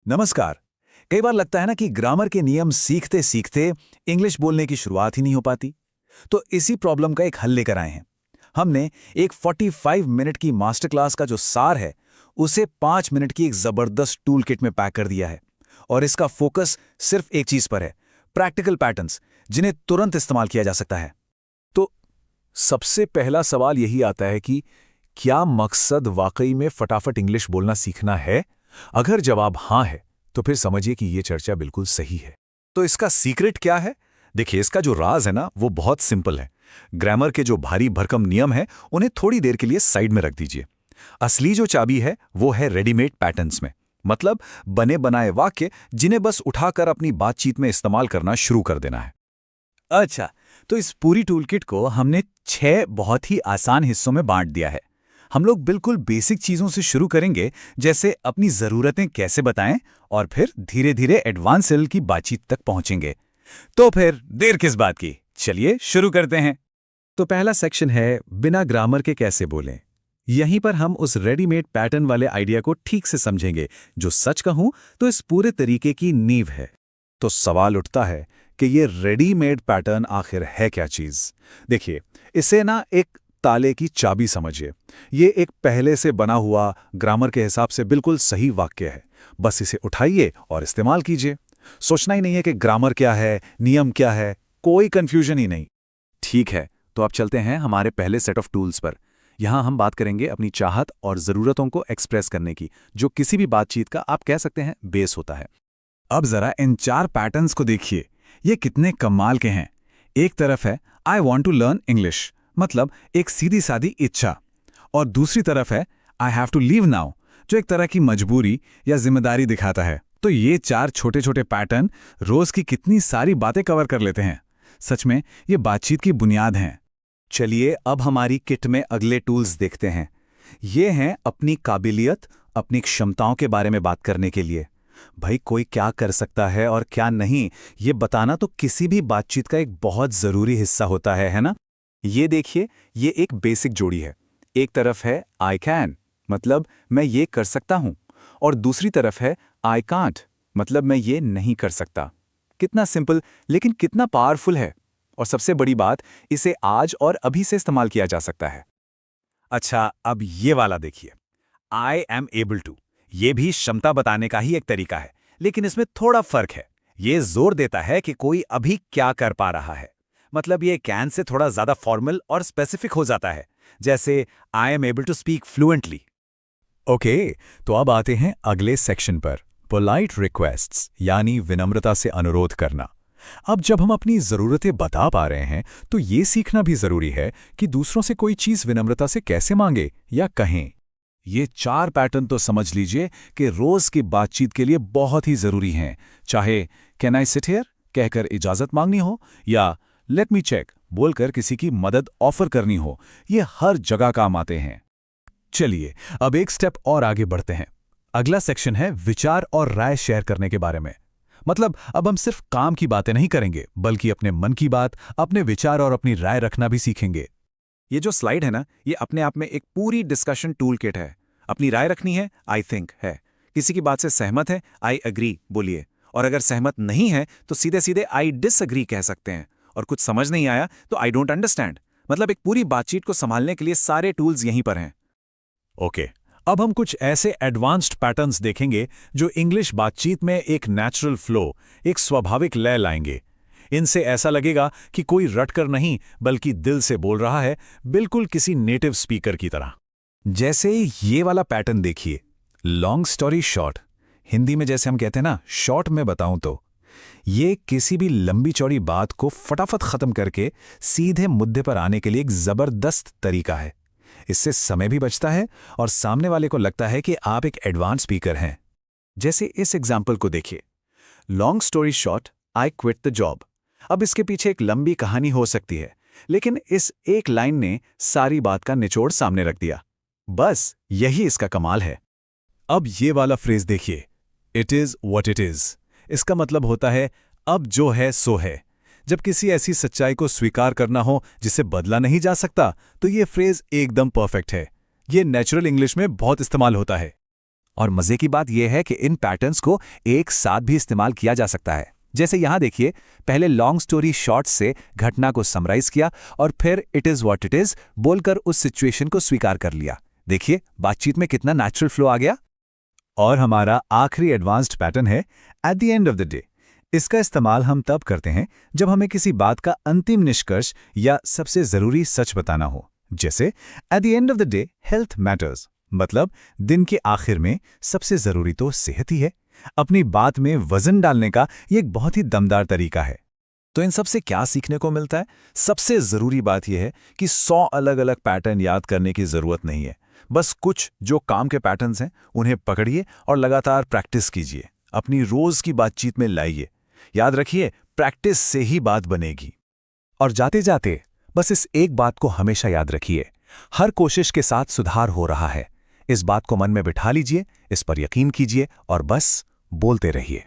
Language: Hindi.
नमस्कार। कई बार लगता है ना कि ग्रामर के नियम सीखते सीखते इंग्लिश बोलने की शुरुआत ही नहीं हो पाती। तो इसी प्रॉब्लम का एक हल लेकर आए हैं। हमने एक 45 मिनट की मास्टर क्लास का जो सार है उसे 5 मिनट की एक जबरदस्त टूल किट में पैक कर दिया है। और इसका फोकस सिर्फ एक चीज पर है, प्रैक्टिकल पैटर्न्स जिन्हें तुरंत इस्तेमाल किया जा सकता है। तो सबसे पहला सवाल यही आता है कि क्या मकसद वाकई में फटाफट इंग्लिश बोलना सीखना है? अगर जवाब हाँ है तो फिर समझिए कि ये चर्चा बिल्कुल सही है। तो इसका सीक्रेट क्या है? देखिए, इसका जो राज है ना वो बहुत सिंपल है। ग्रामर के जो भारी भरकम नियम हैं उन्हें थोड़ी देर के लिए साइड में रख दीजिए। असली जो चाबी है वो है रेडीमेड पैटर्न्स में, मतलब बने बनाए वाक्य जिन्हें बस उठाकर अपनी बातचीत में इस्तेमाल करना शुरू कर देना है। अच्छा, तो इस पूरी टूलकिट को हमने 6 बहुत ही आसान हिस्सों में बांट दिया है। हम लोग बिल्कुल बेसिक चीजों से शुरू करेंगे, जैसे अपनी जरूरतें कैसे बताएं, और फिर धीरे धीरे एडवांस लेवल की बातचीत तक पहुंचेंगे। तो फिर देर किस बात की, चलिए शुरू करते हैं। तो पहला सेक्शन है बिना ग्रामर के कैसे बोलें। यहीं पर हम उस रेडीमेड पैटर्न वाले आइडिया को ठीक से समझेंगे, जो सच कहूं तो इस पूरे तरीके की नींव है। तो सवाल उठता है कि ये रेडीमेड पैटर्न आखिर है क्या चीज? देखिए, इसे ना एक ताले की चाबी समझिए। ये एक पहले से बना हुआ ग्रामर के हिसाब से बिल्कुल सही वाक्य है। बस इसे उठाइए और इस्तेमाल कीजिए। सोचना ही नहीं है कि ग्रामर क्या है, नियम क्या है, कोई कंफ्यूजन ही नहीं। ठीक है, तो अब चलते हैं हमारे पहले सेट ऑफ टूल्स पर। यहाँ हम बात करेंगे अपनी चाहत और ज़रूरतों को एक्सप्रेस करने की, जो किसी भी बातचीत का आप कह सकते हैं बेस होता है। अब जरा इन 4 पैटर्न्स को देखिए, ये कितने कमाल के हैं। एक तरफ है I want to learn English, मतलब एक सीधी सादी इच्छा। और दूसरी तरफ है I have to leave now, जो एक तरह की मजबूरी या जिम्मेदारी दिखाता है। तो ये 4 छोटे छोटे पैटर्न रोज की कितनी सारी बातें कवर कर लेते हैं। सच में ये बातचीत की बुनियाद हैं। चलिए अब हमारी किट में अगले टूल्स देखते हैं। ये हैं अपनी काबिलियत, अपनी क्षमताओं के बारे में बात करने के लिए। भाई, कोई क्या कर सकता है और क्या नहीं, ये बताना तो किसी भी बातचीत का एक बहुत ज़रूरी हिस्सा होता है ना? ये देखिए, ये एक बेसिक जोड़ी है। एक तरफ है आई कैन, मतलब मैं ये कर सकता हूं, और दूसरी तरफ है आई कांट, मतलब मैं ये नहीं कर सकता। कितना सिंपल, लेकिन कितना पावरफुल है। और सबसे बड़ी बात, इसे आज और अभी से इस्तेमाल किया जा सकता है। अच्छा, अब ये वाला देखिए, आई एम एबल टू। ये भी क्षमता बताने का ही एक तरीका है, लेकिन इसमें थोड़ा फर्क है। ये जोर देता है कि कोई अभी क्या कर पा रहा है। मतलब ये कैन से थोड़ा ज्यादा फॉर्मल और स्पेसिफिक हो जाता है, जैसे I am able to speak fluently. Okay, तो अब आते हैं अगले सेक्शन पर, पोलाइट रिक्वेस्ट्स, यानी विनम्रता से अनुरोध करना। अब जब हम अपनी ज़रूरतें बता पा रहे हैं तो ये सीखना भी ज़रूरी है कि दूसरों से कोई चीज़ विनम्रता से कैसे मांगे या कहें। ये 4 पैटर्न तो समझ लीजिए कि रोज की बातचीत के लिए बहुत ही जरूरी हैं। चाहे कैन आई सिट हियर कहकर इजाजत मांगनी हो, या लेट मी चेक बोलकर किसी की मदद ऑफर करनी हो, ये हर जगह काम आते हैं। चलिए अब एक स्टेप और आगे बढ़ते हैं। अगला सेक्शन है विचार और राय शेयर करने के बारे में। मतलब अब हम सिर्फ काम की बातें नहीं करेंगे, बल्कि अपने मन की बात, अपने विचार और अपनी राय रखना भी सीखेंगे। ये जो स्लाइड है ना, ये अपने आप में एक पूरी डिस्कशन टूल किट है। अपनी राय रखनी है, आई थिंक है। किसी की बात से सहमत है, आई अग्री बोलिए। और अगर सहमत नहीं है तो सीधे सीधे आई डिसअग्री कह सकते हैं। और कुछ समझ नहीं आया तो आई डोंट अंडरस्टैंड। मतलब एक पूरी बातचीत को संभालने के लिए सारे टूल्स यहीं पर हैं। ओके, अब हम कुछ ऐसे एडवांस्ड पैटर्न्स देखेंगे जो इंग्लिश बातचीत में एक नेचुरल फ्लो, एक स्वाभाविक लय लाएंगे। इनसे ऐसा लगेगा कि कोई रटकर नहीं बल्कि दिल से बोल रहा है, बिल्कुल किसी नेटिव स्पीकर की तरह। जैसे ये वाला पैटर्न देखिए, लॉन्ग स्टोरी शॉर्ट। हिंदी में जैसे हम कहते हैं ना, शॉर्ट में बताऊं तो ये किसी भी लंबी चौड़ी बात को फटाफट खत्म करके सीधे मुद्दे पर आने के लिए एक जबरदस्त तरीका है। इससे समय भी बचता है और सामने वाले को लगता है कि आप एक एडवांस स्पीकर हैं। जैसे इस एग्जाम्पल को देखिए, long story short, I quit the job. अब इसके पीछे एक लंबी कहानी हो सकती है, लेकिन इस एक लाइन ने सारी बात का निचोड़ सामने रख दिया। बस यही इसका कमाल है। अब ये वाला फ्रेज देखिए, it is what it is. इसका मतलब होता है अब जो है सो है। जब किसी ऐसी सच्चाई को स्वीकार करना हो जिसे बदला नहीं जा सकता, तो ये फ्रेज एकदम परफेक्ट है। ये नेचुरल इंग्लिश में बहुत इस्तेमाल होता है। और मजे की बात यह है कि इन पैटर्न्स को एक साथ भी इस्तेमाल किया जा सकता है। जैसे यहां देखिए, पहले लॉन्ग स्टोरी शॉर्ट से घटना को समराइज किया और फिर it is what it is बोलकर उस सिचुएशन को स्वीकार कर लिया। देखिए बातचीत में कितना नेचुरल फ्लो आ गया। और हमारा आखिरी एडवांस्ड पैटर्न है at the end of the day. इसका इस्तेमाल हम तब करते हैं जब हमें किसी बात का अंतिम निष्कर्ष या सबसे जरूरी सच बताना हो। जैसे at the end of the day health matters, मतलब दिन के आखिर में सबसे जरूरी तो सेहत ही है। अपनी बात में वजन डालने का ये एक बहुत ही दमदार तरीका है। तो इन सब से क्या सीखने को मिलता है? सबसे जरूरी बात यह है कि 100 अलग अलग पैटर्न याद करने की जरूरत नहीं है। बस कुछ जो काम के पैटर्न्स हैं उन्हें पकड़िए और लगातार प्रैक्टिस कीजिए, अपनी रोज की बातचीत में लाइए। याद रखिए, प्रैक्टिस से ही बात बनेगी। और जाते जाते बस इस एक बात को हमेशा याद रखिए, हर कोशिश के साथ सुधार हो रहा है। इस बात को मन में बिठा लीजिए, इस पर यकीन कीजिए और बस बोलते रहिए।